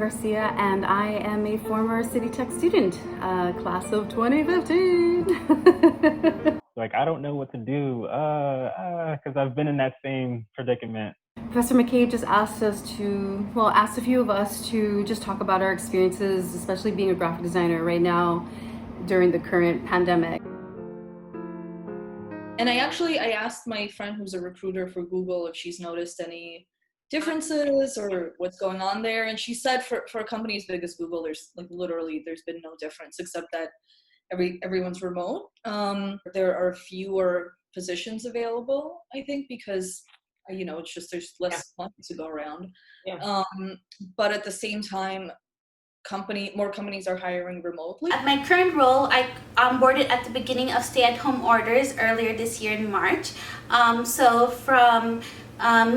Garcia, and I am a former Citytech student, class of 2015. Like, I don't know what to do, because I've been in that same predicament. Professor McCabe just asked asked a few of us to just talk about our experiences, especially being a graphic designer right now during the current pandemic. And I asked my friend who's a recruiter for Google if she's noticed any differences or what's going on there. And she said for a company as big as Google, there's been no difference except that everyone's remote. There are fewer positions available, I think, because it's just there's less money to go around. Yeah. But at the same time, more companies are hiring remotely. At my current role, I onboarded at the beginning of stay-at-home orders earlier this year in March. So from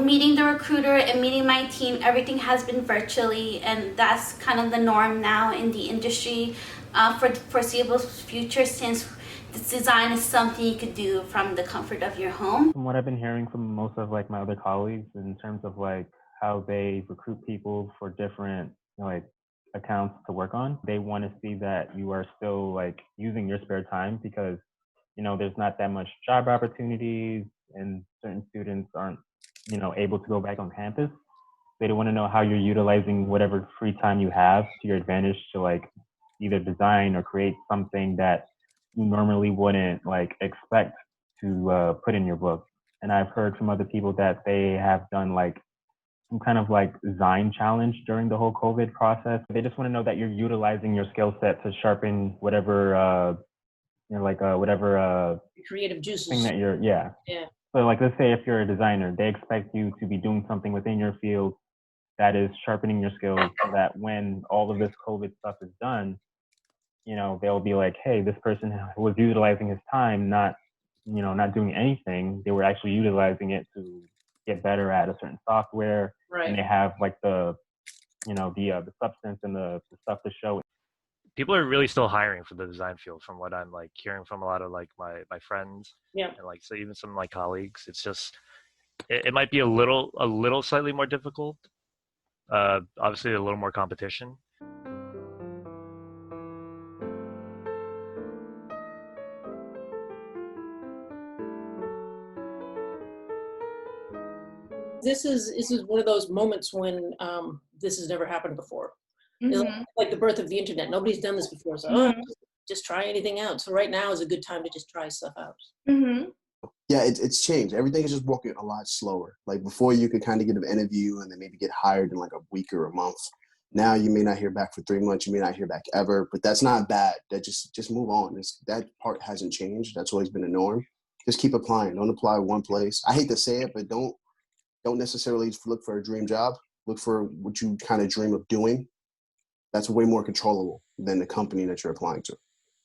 meeting the recruiter and meeting my team, everything has been virtually, and that's kind of the norm now in the industry for the foreseeable future, since this design is something you could do from the comfort of your home. From what I've been hearing from most of my other colleagues in terms of how they recruit people for different accounts to work on, they want to see that you are still using your spare time, because there's not that much job opportunities and certain students aren't able to go back on campus. They want to know how you're utilizing whatever free time you have to your advantage to either design or create something that you normally wouldn't expect to put in your book. And I've heard from other people that they have done some kind of design challenge during the whole COVID process. They just want to know that you're utilizing your skill set to sharpen whatever whatever creative juices thing that you're Yeah. So let's say if you're a designer, they expect you to be doing something within your field that is sharpening your skills, so that when all of this COVID stuff is done, they'll be like, hey, this person was utilizing his time, not doing anything. They were actually utilizing it to get better at a certain software, Right. And they have the substance and the stuff to show. People are really still hiring for the design field, from what I'm hearing from a lot of my friends, Yeah. And so even some of my colleagues. It's just it might be a little slightly more difficult. Obviously, a little more competition. This is one of those moments when this has never happened before. It's Mm-hmm. like the birth of the internet. Nobody's done this before, so just try anything out. So right now is a good time to just try stuff out. Mm-hmm. Yeah, it's changed. Everything is just working a lot slower. Before, you could kind of get an interview and then maybe get hired in a week or a month. Now you may not hear back for 3 months. You may not hear back ever, but that's not bad. That just move on. That part hasn't changed. That's always been a norm. Just keep applying. Don't apply one place. I hate to say it, but don't necessarily look for a dream job. Look for what you kind of dream of doing. That's way more controllable than the company that you're applying to.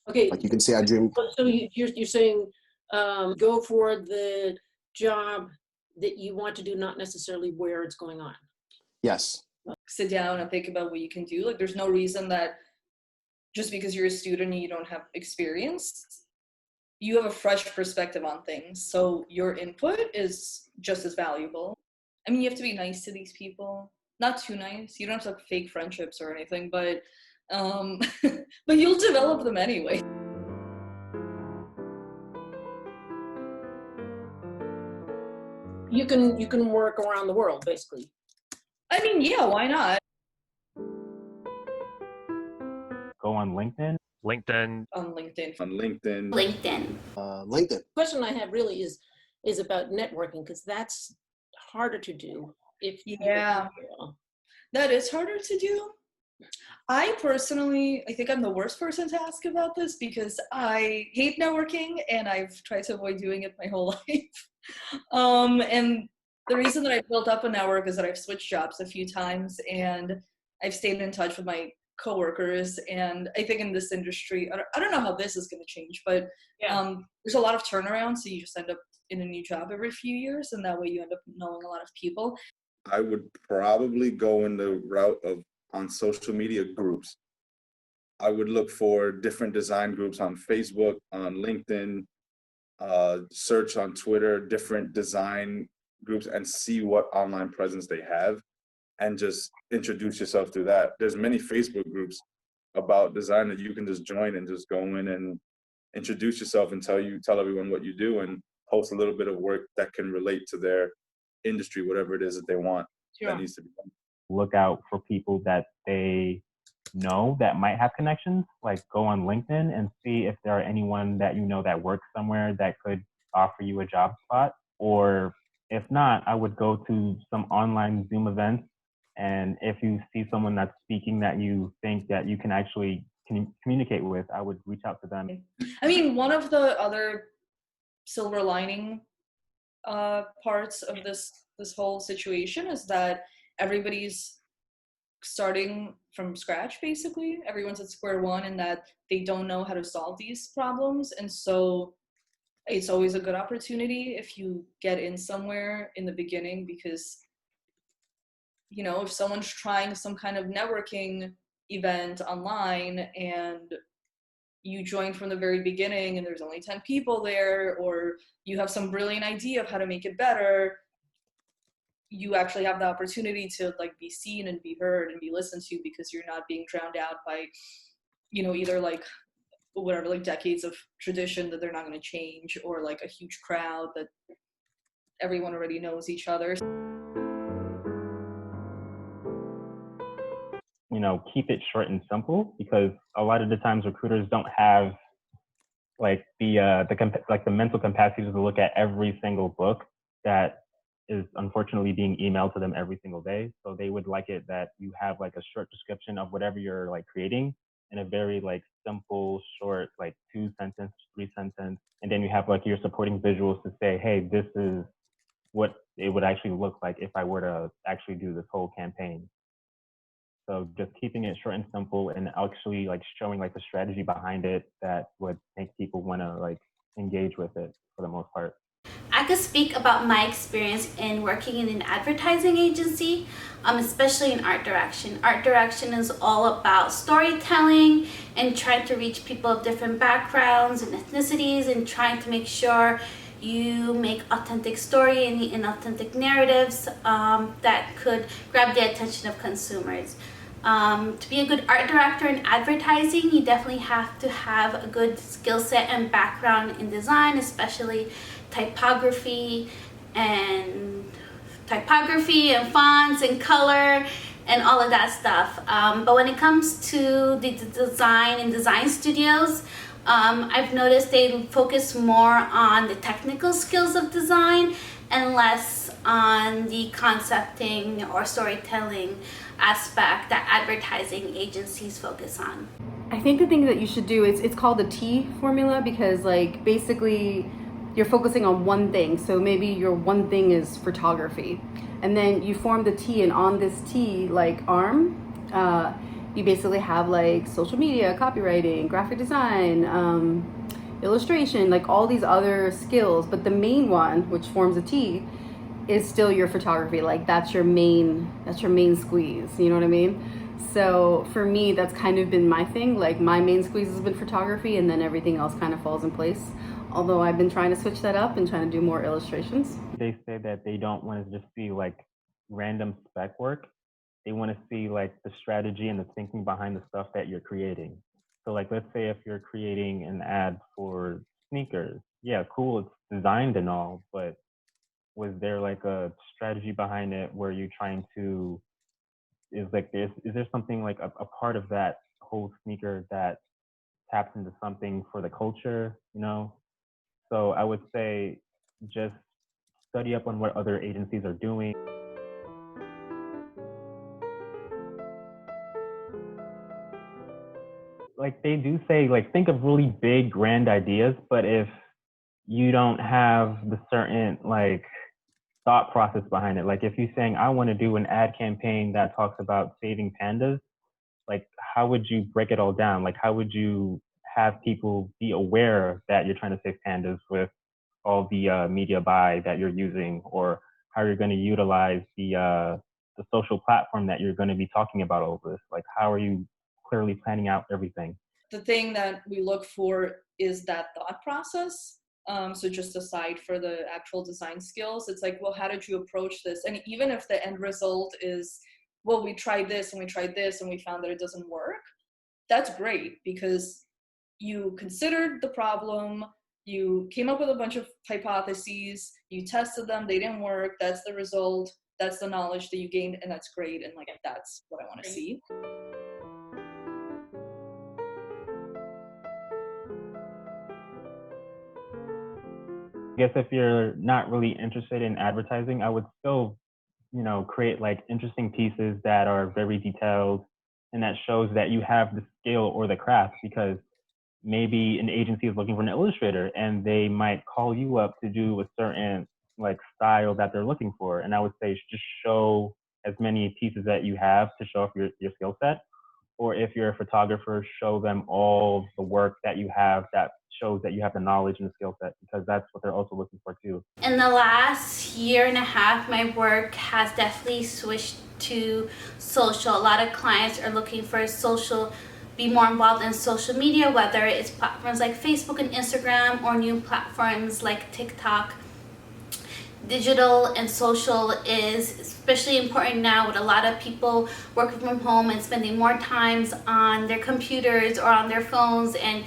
Okay. You can say I dream. So you're saying go for the job that you want to do, not necessarily where it's going on. Yes. Sit down and think about what you can do. There's no reason that just because you're a student and you don't have experience, you have a fresh perspective on things. So your input is just as valuable. I mean, you have to be nice to these people. Not too nice. You don't have to fake friendships or anything, but but you'll develop them anyway. You can work around the world, basically. I mean, yeah, why not? Go on LinkedIn. On LinkedIn. LinkedIn. The question I have really is about networking, because that's harder to do. That is harder to do. I think I'm the worst person to ask about this, because I hate networking and I've tried to avoid doing it my whole life. And the reason that I built up a network is that I've switched jobs a few times and I've stayed in touch with my coworkers. And I think in this industry, I don't know how this is going to change, but there's a lot of turnaround. So you just end up in a new job every few years, and that way you end up knowing a lot of people. I would probably go in the route of on social media groups. I would look for different design groups on Facebook, on LinkedIn, search on Twitter, different design groups, and see what online presence they have, and just introduce yourself through that. There's many Facebook groups about design that you can just join and just go in and introduce yourself and tell everyone what you do and post a little bit of work that can relate to their industry, whatever it is that they want that needs to be done. Look out for people that they know that might have connections. Like go on LinkedIn and see if there are anyone that you know that works somewhere that could offer you a job spot. Or if not, I would go to some online Zoom events. And if you see someone that's speaking that you think that you can actually communicate with, I would reach out to them. I mean, one of the other silver lining parts of this whole situation is that everybody's starting from scratch, basically. Everyone's at square one, and that they don't know how to solve these problems. And so it's always a good opportunity if you get in somewhere in the beginning, because, you know, if someone's trying some kind of networking event online and you join from the very beginning and there's only 10 people there, or you have some brilliant idea of how to make it better, you actually have the opportunity to like be seen and be heard and be listened to, because you're not being drowned out by, you know, either like whatever, like decades of tradition that they're not going to change, or like a huge crowd that everyone already knows each other. You know, keep it short and simple, because a lot of the times recruiters don't have like the mental capacity to look at every single book that is unfortunately being emailed to them every single day. So they would like it that you have like a short description of whatever you're like creating in a very like simple, short, like 2-sentence, 3-sentence. And then you have like your supporting visuals to say, hey, this is what it would actually look like if I were to actually do this whole campaign. So just keeping it short and simple, and actually like showing like the strategy behind it that would make people want to like engage with it for the most part. I could speak about my experience in working in an advertising agency, especially in art direction. Art direction is all about storytelling and trying to reach people of different backgrounds and ethnicities, and trying to make sure you make authentic story and authentic narratives that could grab the attention of consumers. To be a good art director in advertising, you definitely have to have a good skill set and background in design, especially typography and fonts and color and all of that stuff. But when it comes to the design and design studios, I've noticed they focus more on the technical skills of design and less on the concepting or storytelling aspect that advertising agencies focus on. I think the thing that you should do is, it's called the T formula, because like basically you're focusing on one thing. So maybe your one thing is photography, and then you form the T, and on this T like arm, you basically have like social media, copywriting, graphic design, illustration, like all these other skills. But the main one, which forms a T, is still your photography. Like that's your main squeeze, you know what I mean? So for me, that's kind of been my thing. Like my main squeeze has been photography, and then everything else kind of falls in place. Although I've been trying to switch that up and trying to do more illustrations. They say that they don't want to just see like random spec work. They want to see like the strategy and the thinking behind the stuff that you're creating. So like, let's say if you're creating an ad for sneakers, yeah, cool, it's designed and all, but was there like a strategy behind it where you're trying to, is there something like a part of that whole sneaker that taps into something for the culture, you know? So I would say just study up on what other agencies are doing. Like they do say, like think of really big, grand ideas, but if you don't have the certain like thought process behind it, like if you're saying, I want to do an ad campaign that talks about saving pandas, like how would you break it all down? Like how would you have people be aware that you're trying to save pandas with all the media buy that you're using, or how you're going to utilize the social platform that you're going to be talking about all this? Like how are you clearly planning out everything? The thing that we look for is that thought process. So just aside for the actual design skills, it's like, well, how did you approach this? And even if the end result is well, we tried this and we tried this and we found that it doesn't work, that's great because you considered the problem, you came up with a bunch of hypotheses, you tested them, they didn't work, that's the result, that's the knowledge that you gained, and that's great, and like that's what I want to see. I guess if you're not really interested in advertising, I would still, create like interesting pieces that are very detailed and that shows that you have the skill or the craft, because maybe an agency is looking for an illustrator and they might call you up to do a certain like style that they're looking for. And I would say just show as many pieces that you have to show off your skill set. Or if you're a photographer, show them all the work that you have that shows that you have the knowledge and the skill set, because that's what they're also looking for too. In the last year and a half, my work has definitely switched to social. A lot of clients are looking for social, be more involved in social media, whether it's platforms like Facebook and Instagram or new platforms like TikTok. Digital and social is especially important now with a lot of people working from home and spending more times on their computers or on their phones, and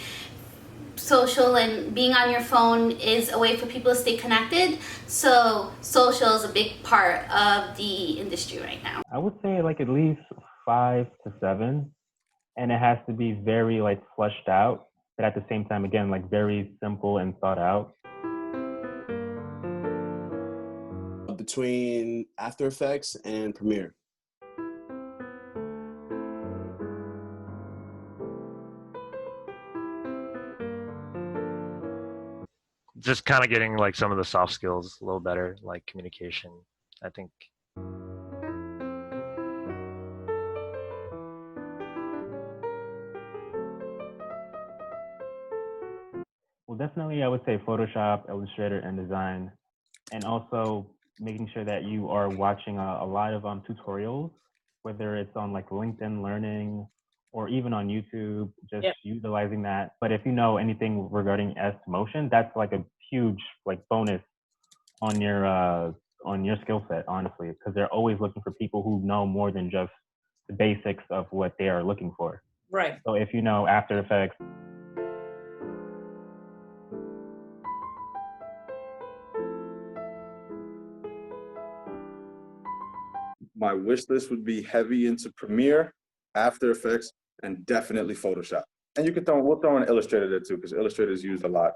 social and being on your phone is a way for people to stay connected. So social is a big part of the industry right now. I would say like at least 5 to 7, and it has to be very like fleshed out, but at the same time, again, like very simple and thought out. Between After Effects and Premiere. Just kind of getting like some of the soft skills a little better, like communication, I think. Well, definitely, I would say Photoshop, Illustrator, and design, and also making sure that you are watching a lot of tutorials, whether it's on like LinkedIn Learning or even on YouTube, just utilizing that. But if you know anything regarding S motion, that's like a huge like bonus on your skill set, honestly, because they're always looking for people who know more than just the basics of what they are looking for. Right. So if you know After Effects, My wish list would be heavy into Premiere, After Effects, and definitely Photoshop. And we'll throw in Illustrator there too, because Illustrator is used a lot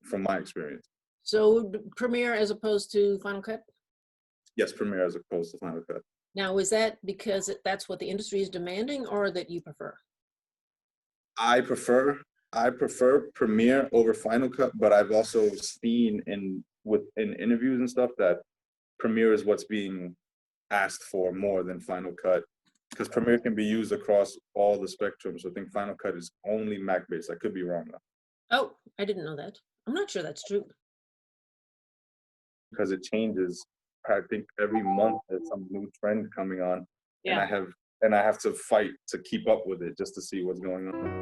from my experience. So Premiere as opposed to Final Cut? Yes, Premiere as opposed to Final Cut. Now, is that because that's what the industry is demanding, or that you prefer? I prefer Premiere over Final Cut, but I've also seen in interviews and stuff that Premiere is what's being asked for more than Final Cut, because Premiere can be used across all the spectrum. So I think Final Cut is only Mac based. I could be wrong though. Oh, I didn't know that. I'm not sure that's true. Because it changes. I think every month there's some new trend coming on, and I have to fight to keep up with it just to see what's going on.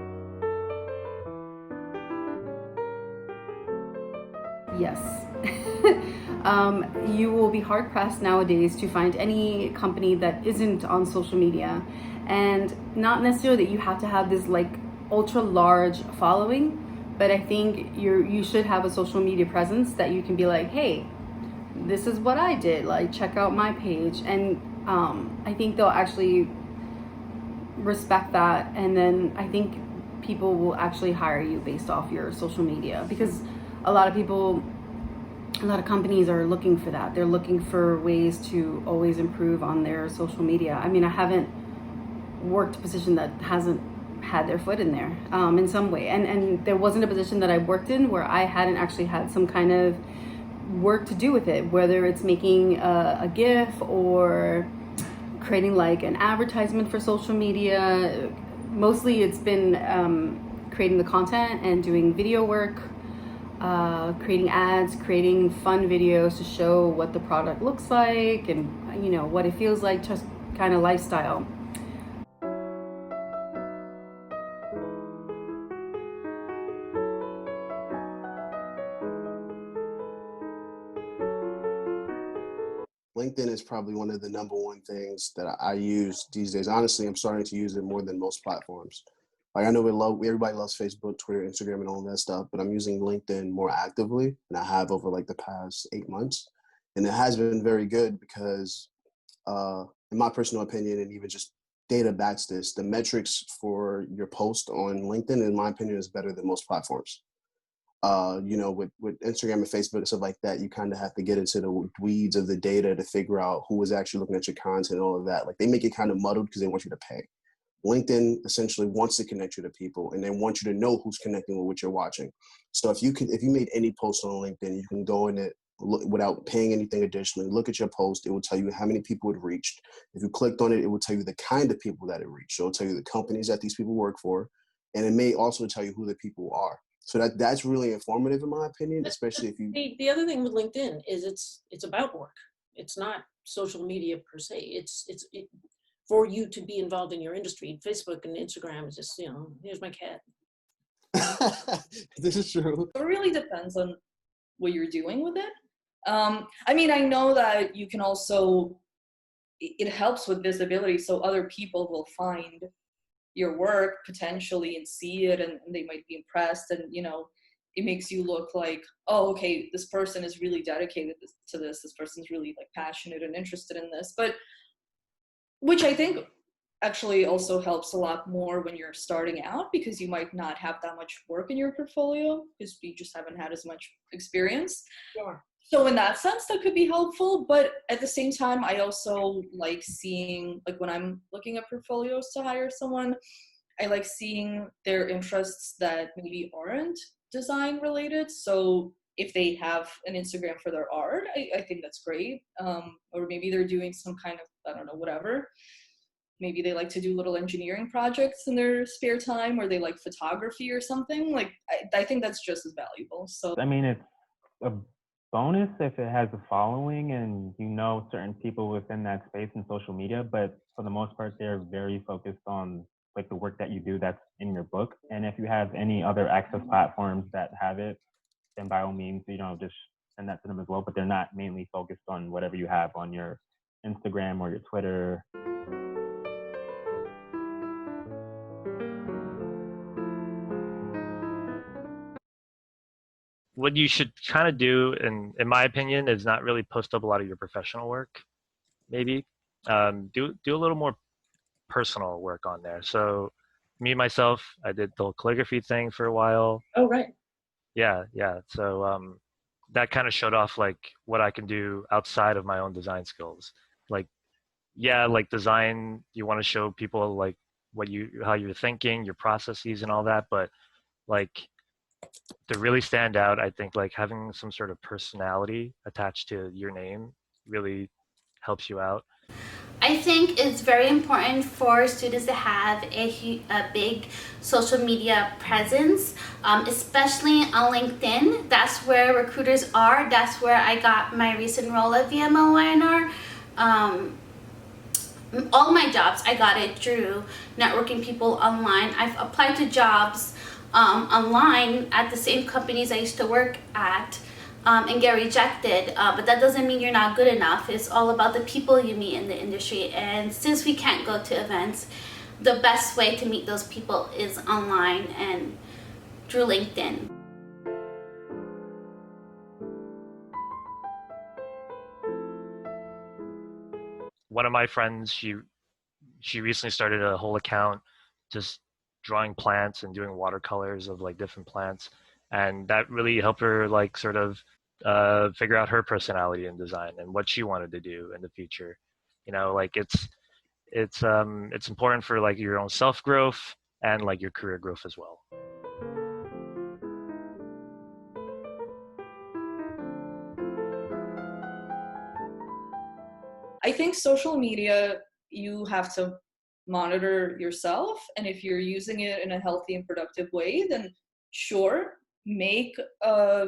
Yes. You will be hard pressed nowadays to find any company that isn't on social media, and not necessarily that you have to have this like ultra large following, but I think you should have a social media presence that you can be like, hey, this is what I did, like check out my page, and I think they'll actually respect that, and then I think people will actually hire you based off your social media, because a lot of companies are looking for that. They're looking for ways to always improve on their social media. I mean, I haven't worked a position that hasn't had their foot in there in some way, and there wasn't a position that I worked in where I hadn't actually had some kind of work to do with it, whether it's making a GIF or creating like an advertisement for social media. Mostly it's been creating the content and doing video work, creating ads, creating fun videos to show what the product looks like and what it feels like, just kind of lifestyle. LinkedIn is probably one of the number one things that I use these days. Honestly, I'm starting to use it more than most platforms. Like I know everybody loves Facebook, Twitter, Instagram, and all that stuff, but I'm using LinkedIn more actively than I have over like the past 8 months. And it has been very good because in my personal opinion, and even just data backs this, the metrics for your post on LinkedIn, in my opinion, is better than most platforms. With Instagram and Facebook and stuff like that, you kind of have to get into the weeds of the data to figure out who is actually looking at your content and all of that. Like they make it kind of muddled because they want you to pay. LinkedIn essentially wants to connect you to people, and they want you to know who's connecting with what you're watching. So if you made any post on LinkedIn, you can go in it without paying anything additionally. Look at your post; it will tell you how many people it reached. If you clicked on it, it will tell you the kind of people that it reached. So it'll tell you the companies that these people work for, and it may also tell you who the people are. So that's really informative in my opinion, especially if you. The other thing with LinkedIn is it's about work. It's not social media per se. It's for you to be involved in your industry. Facebook and Instagram is just, here's my cat. This is true. It really depends on what you're doing with it. I mean, I know that you can also, it helps with visibility, so other people will find your work potentially and see it, and they might be impressed, and it makes you look like, oh, okay, this person is really dedicated to this person's really like passionate and interested in this. But which I think actually also helps a lot more when you're starting out, because you might not have that much work in your portfolio because you just haven't had as much experience. Sure. So in that sense, that could be helpful. But at the same time, I also like seeing, like when I'm looking at portfolios to hire someone, I like seeing their interests that maybe aren't design related. So if they have an Instagram for their art, I think that's great. Or maybe they're doing some kind of, I don't know, whatever. Maybe they like to do little engineering projects in their spare time, or they like photography or something. Like, I think that's just as valuable. So, I mean, it's a bonus if it has a following and certain people within that space in social media, but for the most part, they're very focused on like the work that you do that's in your book. And if you have any other access platforms that have it, then by all means, just send that to them as well. But they're not mainly focused on whatever you have on your Instagram or your Twitter. What you should kind of do, in my opinion, is not really post up a lot of your professional work. Maybe do a little more personal work on there. So me myself, I did the whole calligraphy thing for a while. Oh, right. Yeah. So that kind of showed off like what I can do outside of my own design skills. Like, yeah, like design, you want to show people like how you're thinking, your processes and all that. But like to really stand out, I think like having some sort of personality attached to your name really helps you out. I think it's very important for students to have a big social media presence, especially on LinkedIn. That's where recruiters are. That's where I got my recent role at VMLYNR. All my jobs, I got it through networking people online. I've applied to jobs online at the same companies I used to work at. And get rejected, but that doesn't mean you're not good enough. It's all about the people you meet in the industry, and since we can't go to events, the best way to meet those people is online and through LinkedIn. One of my friends, she recently started a whole account just drawing plants and doing watercolors of like different plants, and that really helped her like sort of figure out her personality in design and what she wanted to do in the future. Like it's important for like your own self growth and like your career growth as well. I think social media, you have to monitor yourself, and if you're using it in a healthy and productive way, then sure, make a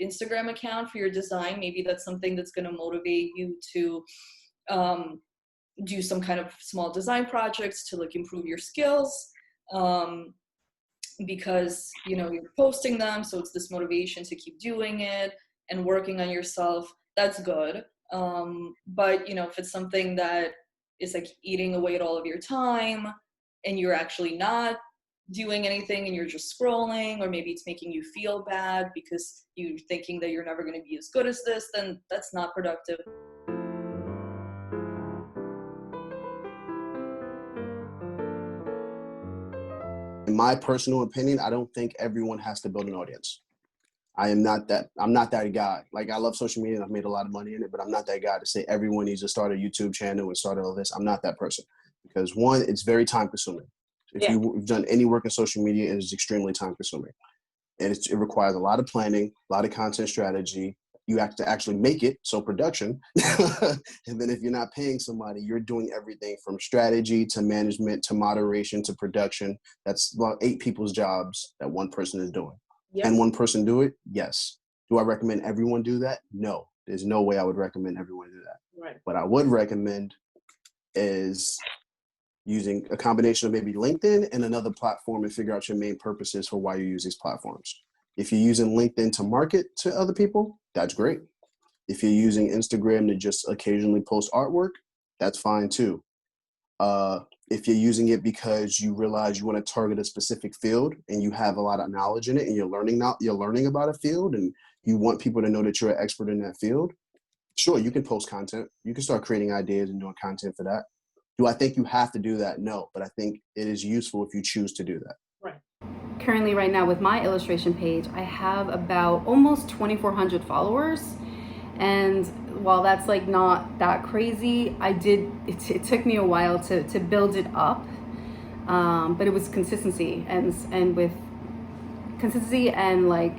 Instagram account for your design. Maybe that's something that's going to motivate you to do some kind of small design projects to like improve your skills, because you're posting them, so it's this motivation to keep doing it and working on yourself. That's good. But if it's something that is like eating away at all of your time and you're actually not doing anything and you're just scrolling, or maybe it's making you feel bad because you're thinking that you're never going to be as good as this, then that's not productive. In my personal opinion, I don't think everyone has to build an audience. I'm not that guy. Like, I love social media and I've made a lot of money in it, but I'm not that guy to say everyone needs to start a YouTube channel and start all this. I'm not that person, because one, it's very time consuming. If you've done any work in social media, it is extremely time consuming. And it requires a lot of planning, a lot of content strategy. You have to actually make it, so production. And then if you're not paying somebody, you're doing everything from strategy to management to moderation to production. That's about 8 people's jobs that one person is doing. Yep. Can one person do it? Yes. Do I recommend everyone do that? No. There's no way I would recommend everyone do that. Right. What I would recommend is using a combination of maybe LinkedIn and another platform, and figure out your main purposes for why you use these platforms. If you're using LinkedIn to market to other people, that's great. If you're using Instagram to just occasionally post artwork, that's fine too. If you're using it because you realize you want to target a specific field and you have a lot of knowledge in it and you're learning about a field and you want people to know that you're an expert in that field, sure, you can post content. You can start creating ideas and doing content for that. Do I think you have to do that? No, but I think it is useful if you choose to do that. Right. Currently right now with my illustration page, I have about almost 2,400 followers. And while that's like not that crazy, it took me a while to build it up. But it was consistency and with consistency and like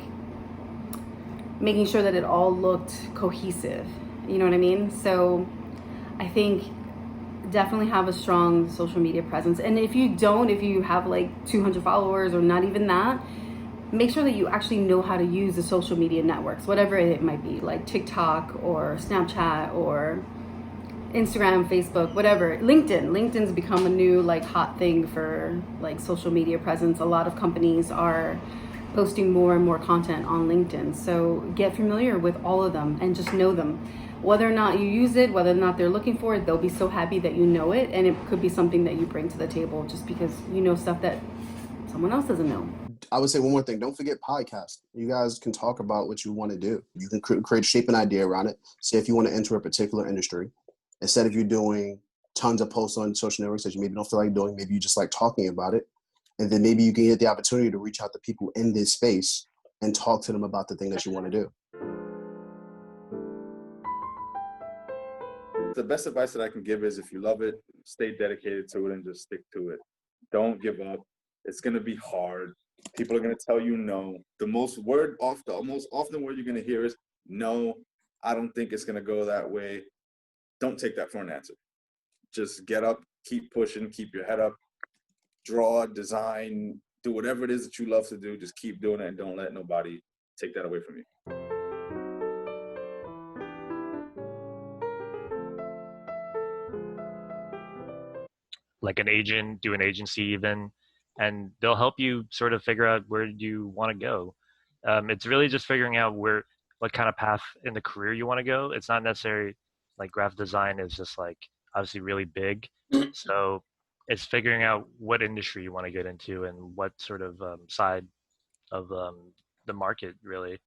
making sure that it all looked cohesive. You know what I mean? So I think definitely have a strong social media presence. And if you have like 200 followers or not even that, make sure that you actually know how to use the social media networks, whatever it might be, like TikTok or Snapchat or Instagram, Facebook, whatever. LinkedIn's become a new like hot thing for like social media presence. A lot of companies are posting more and more content on LinkedIn. So get familiar with all of them and just know them. Whether or not you use it, whether or not they're looking for it, they'll be so happy that you know it, and it could be something that you bring to the table just because you know stuff that someone else doesn't know. I would say one more thing. Don't forget podcasts. You guys can talk about what you want to do. You can shape an idea around it. Say if you want to enter a particular industry, instead of you doing tons of posts on social networks that you maybe don't feel like doing, maybe you just like talking about it. And then maybe you can get the opportunity to reach out to people in this space and talk to them about the thing that you want to do. The best advice that I can give is, if you love it, stay dedicated to it and just stick to it. Don't give up. It's going to be hard. People are going to tell you no. The most often word you're going to hear is no. I don't think it's going to go that way. Don't take that for an answer. Just get up, keep pushing, keep your head up, draw, design, do whatever it is that you love to do. Just keep doing it and don't let nobody take that away from you. Like an agent, do an agency even, and they'll help you sort of figure out where you want to go. It's really just figuring out what kind of path in the career you want to go. It's not necessarily like graphic design is just like obviously really big. So it's figuring out what industry you want to get into and what sort of side of the market really.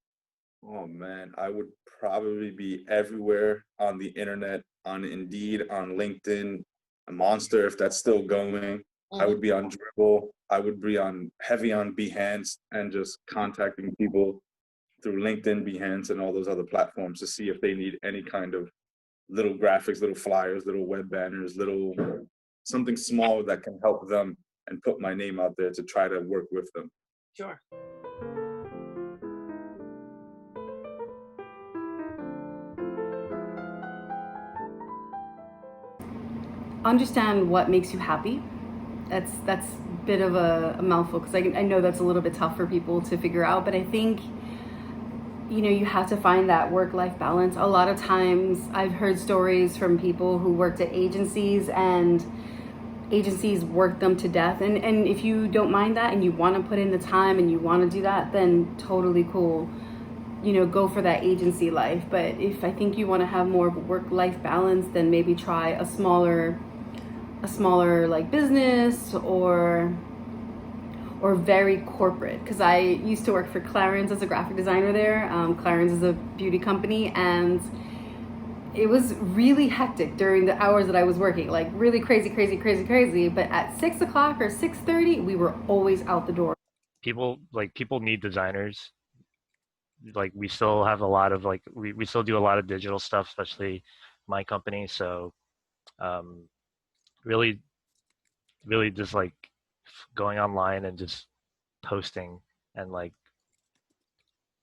Oh man, I would probably be everywhere on the internet, on Indeed, on LinkedIn, a Monster if that's still going. I would be on Dribble. I would be heavy on Behance and just contacting people through LinkedIn, Behance, and all those other platforms to see if they need any kind of little graphics, little flyers, little web banners, little something small that can help them, and put my name out there to try to work with them. Sure. Understand what makes you happy. That's a bit of a mouthful, because I know that's a little bit tough for people to figure out, but I think you have to find that work-life balance. A lot of times I've heard stories from people who worked at agencies and agencies work them to death, and if you don't mind that and you want to put in the time and you want to do that, then totally cool. go for that agency life. But if I think you want to have more of a work-life balance, then maybe try a smaller like business or very corporate. Because I used to work for Clarins as a graphic designer there. Clarins is a beauty company, and it was really hectic during the hours that I was working, like really crazy. But at 6 o'clock or 6:30, we were always out the door. People need designers. Like we still have a lot of we still do a lot of digital stuff, especially my company. So really just like going online and just posting and like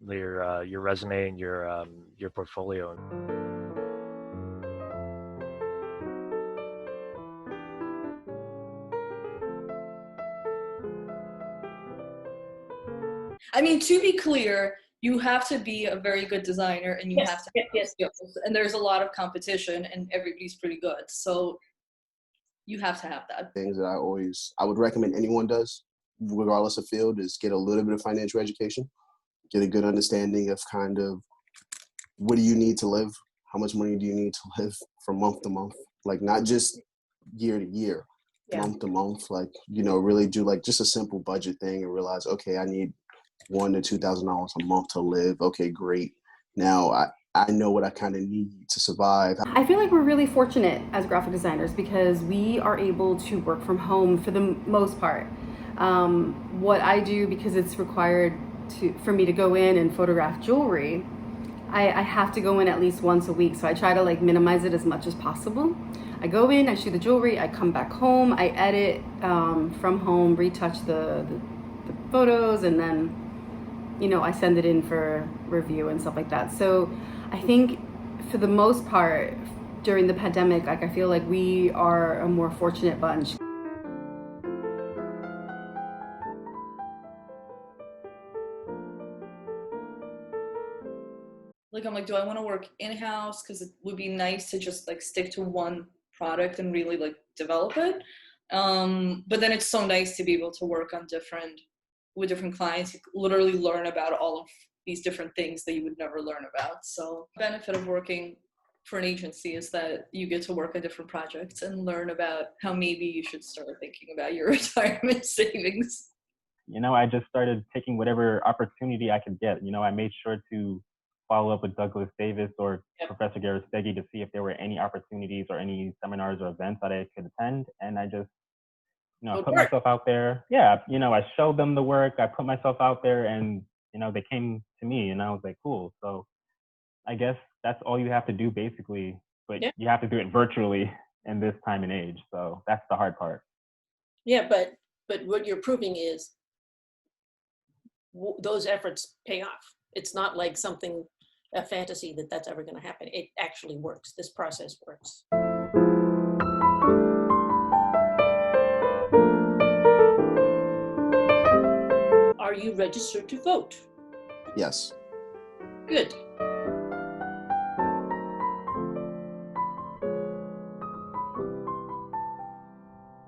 your resume and your portfolio. I mean, to be clear, you have to be a very good designer, and you have to have skills. And there's a lot of competition, and everybody's pretty good. So you have to have that. Things that I would recommend anyone does, regardless of field, is get a little bit of financial education, get a good understanding of kind of what do you need to live, how much money do you need to live from month to month, like not just year to year, month to month, like, really do like just a simple budget thing and realize, okay, I need $1,000 to $2,000 a month to live. Okay, great. Now I know what I kind of need to survive. I feel like we're really fortunate as graphic designers because we are able to work from home for the most part. What I do, because it's required for me to go in and photograph jewelry, I have to go in at least once a week. So I try to like minimize it as much as possible. I go in, I shoot the jewelry, I come back home, I edit from home, retouch the photos, and then I send it in for review and stuff like that. So I think for the most part during the pandemic, like I feel like we are a more fortunate bunch. Like, I'm like, do I want to work in-house? Because it would be nice to just like stick to one product and really like develop it. But then it's so nice to be able to work on with different clients. You literally learn about all of these different things that you would never learn about. So the benefit of working for an agency is that you get to work on different projects and learn about how maybe you should start thinking about your retirement savings. I just started taking whatever opportunity I could get. I made sure to follow up with Douglas Davis or Professor Garastegui to see if there were any opportunities or any seminars or events that I could attend. And I just, I put myself out there. Yeah, I showed them the work. I put myself out there, and they came to me, and I was like, cool. So I guess that's all you have to do, basically. But you have to do it virtually in this time and age. So that's the hard part. Yeah, but what you're proving is those efforts pay off. It's not like a fantasy that's ever going to happen. It actually works. This process works. Are you registered to vote? Yes. Good.